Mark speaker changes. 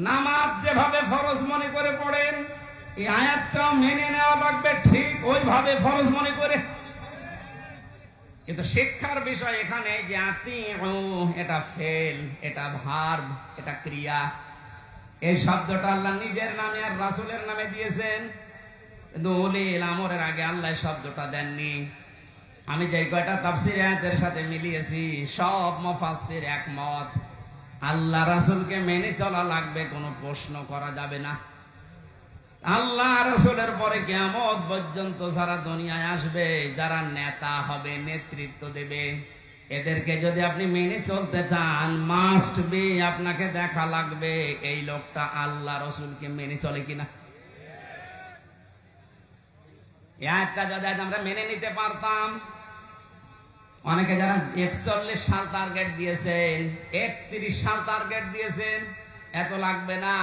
Speaker 1: নামাজ যেভাবে ফরজ মনে করে পড়েন, এই আয়াতটাও মেনে নেওয়া লাগবে ঠিক ওইভাবে ফরজ মনে করে। কিন্তু শিক্ষার বিষয় এখানে যে আতিউ, এটা ফেল, এটা ভার্ব, এটা ক্রিয়া। এই শব্দটা আল্লাহ নিজের নামে আর রাসূলের নামে দিয়েছেন, কিন্তু উলিল আমরের আগে আল্লাহ শব্দটা দেননি। আমি যে কয়টা তাফসীর আয়াতের সাথে মিলিয়েছি, সব মুফাসসির একমত, আল্লাহ রাসূলকে মেনে চলা লাগবে, কোনো প্রশ্ন করা যাবে না। আল্লাহ রাসূলের পরে কিয়ামত পর্যন্ত যারা দুনিয়ায় আসবে, যারা নেতা হবে, নেতৃত্ব দেবে, এদেরকে যদি আপনি মেনে চলতে চান, মাস্ট বি আপনাকে দেখা লাগবে এই লোকটা আল্লাহ রাসূলকে মেনে চলে কিনা। এই আয়াতটা যদি আমরা মেনে নিতে পারতাম, অনেকে যারা 41 সাল টার্গেট দিয়েছেন, 31 সাল টার্গেট দিয়েছেন, এত লাগবে না।